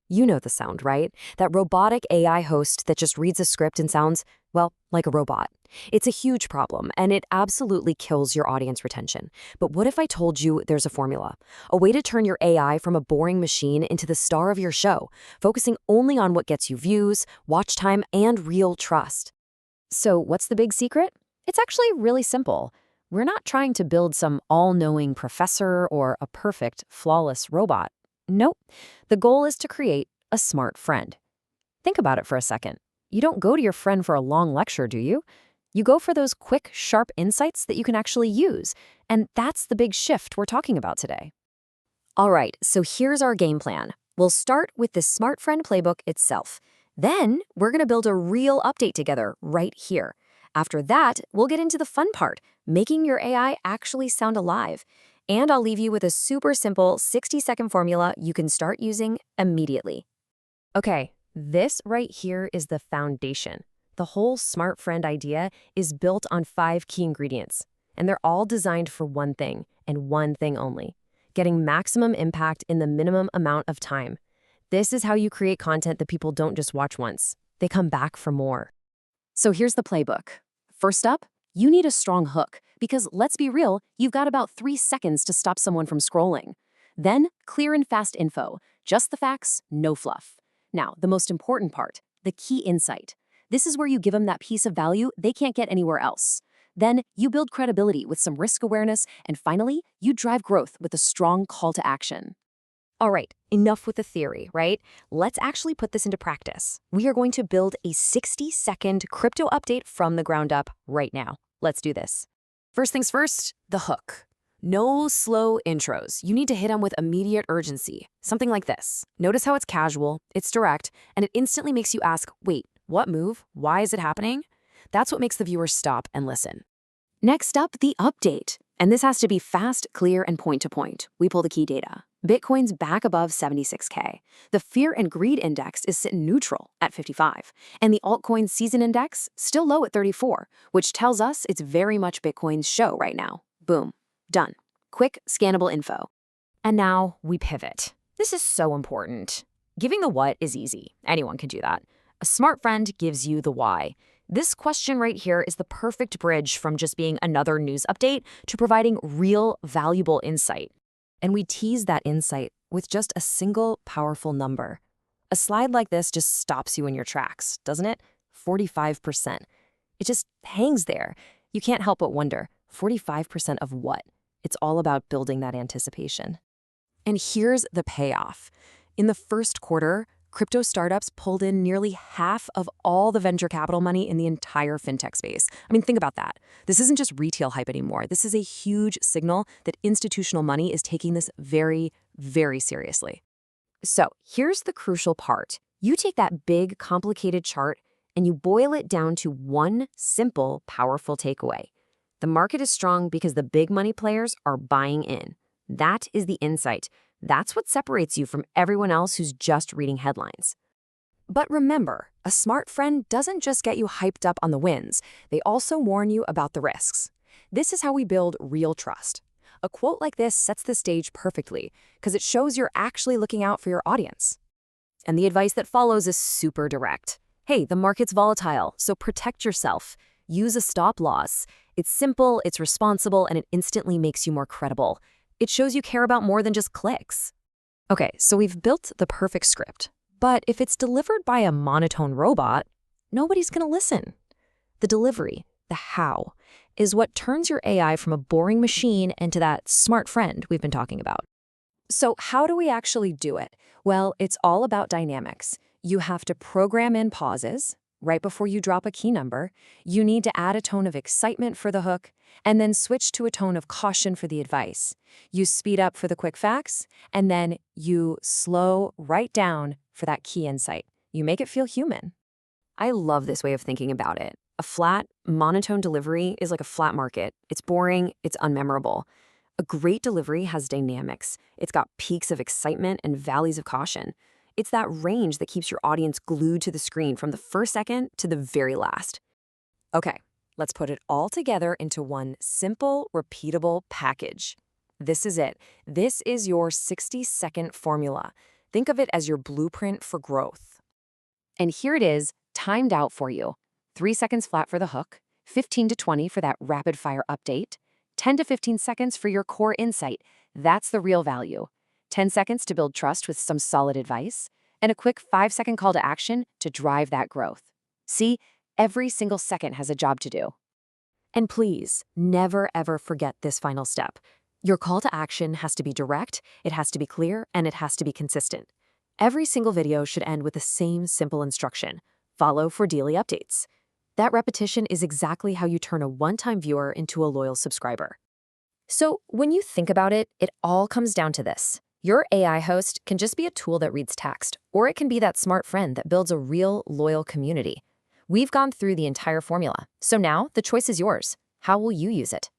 You know the sound, right? That robotic AI host that just reads a script and sounds, well, like a robot. It's a huge problem, and it absolutely kills your audience retention. But what if I told you there's a formula? A way to turn your AI from a boring machine into the star of your show, focusing only on what gets you views, watch time, and real trust. So what's the big secret? It's actually really simple. We're not trying to build some all-knowing professor or a perfect, flawless robot. Nope. The goal is to create a smart friend. Think about it for a second. You don't go to your friend for a long lecture, do you? You go for those quick, sharp insights that you can actually use. And that's the big shift we're talking about today. All right, so here's our game plan. We'll start with the Smart Friend playbook itself. Then we're going to build a real update together right here. After that, we'll get into the fun part, making your AI actually sound alive. And I'll leave you with a super simple 60-second formula you can start using immediately. Okay, this right here is the foundation. The whole Smart Friend idea is built on 5 key ingredients, and they're all designed for one thing and one thing only: getting maximum impact in the minimum amount of time. This is how you create content that people don't just watch once. They come back for more. So here's the playbook. First up, you need a strong hook, because let's be real, you've got about 3 seconds to stop someone from scrolling. Then, clear and fast info, just the facts, no fluff. Now, the most important part, the key insight. This is where you give them that piece of value they can't get anywhere else. Then, you build credibility with some risk awareness, and finally, you drive growth with a strong call to action. All right, enough with the theory, right? Let's actually put this into practice. We are going to build a 60-second crypto update from the ground up right now. Let's do this. First things first, the hook. No slow intros. You need to hit them with immediate urgency. Something like this. Notice how it's casual, it's direct, and it instantly makes you ask, wait, what move? Why is it happening? That's what makes the viewer stop and listen. Next up, the update. And this has to be fast, clear, and point-to-point. We pull the key data. Bitcoin's back above 76K. The Fear and Greed Index is sitting neutral at 55. And the altcoin season index still low at 34, which tells us it's very much Bitcoin's show right now. Boom. Done. Quick, scannable info. And now we pivot. This is so important. Giving the what is easy. Anyone can do that. A smart friend gives you the why. This question right here is the perfect bridge from just being another news update to providing real, valuable insight. And we tease that insight with just a single powerful number. A slide like this just stops you in your tracks, doesn't it? 45%. It just hangs there. You can't help but wonder, 45% of what? It's all about building that anticipation. And here's the payoff. In the first quarter, crypto startups pulled in nearly half of all the venture capital money in the entire fintech space. I mean, think about that. This isn't just retail hype anymore. This is a huge signal that institutional money is taking this very, very seriously. So here's the crucial part. You take that big, complicated chart and you boil it down to one simple, powerful takeaway. The market is strong because the big money players are buying in. That is the insight. That's what separates you from everyone else who's just reading headlines. But remember, a smart friend doesn't just get you hyped up on the wins. They also warn you about the risks. This is how we build real trust. A quote like this sets the stage perfectly because it shows you're actually looking out for your audience. And the advice that follows is super direct. Hey, the market's volatile, so protect yourself. Use a stop loss. It's simple, it's responsible, and it instantly makes you more credible. It shows you care about more than just clicks. Okay, so we've built the perfect script. But if it's delivered by a monotone robot, nobody's going to listen. The delivery, the how, is what turns your AI from a boring machine into that smart friend we've been talking about. So how do we actually do it? Well, it's all about dynamics. You have to program in pauses right before you drop a key number. You need to add a tone of excitement for the hook, and then switch to a tone of caution for the advice. You speed up for the quick facts, and then you slow right down for that key insight. You make it feel human. I love this way of thinking about it. A flat, monotone delivery is like a flat market. It's boring, it's unmemorable. A great delivery has dynamics. It's got peaks of excitement and valleys of caution. It's that range that keeps your audience glued to the screen from the first second to the very last. Okay, let's put it all together into one simple, repeatable package. This is it. This is your 60-second formula. Think of it as your blueprint for growth. And here it is, timed out for you. 3 seconds flat for the hook, 15 to 20 for that rapid fire update, 10 to 15 seconds for your core insight. That's the real value. 10 seconds to build trust with some solid advice, and a quick 5-second call to action to drive that growth. See, every single second has a job to do. And please, never ever forget this final step. Your call to action has to be direct, it has to be clear, and it has to be consistent. Every single video should end with the same simple instruction: follow for daily updates. That repetition is exactly how you turn a one-time viewer into a loyal subscriber. So when you think about it, it all comes down to this. Your AI host can just be a tool that reads text, or it can be that smart friend that builds a real, loyal community. We've gone through the entire formula, so now the choice is yours. How will you use it?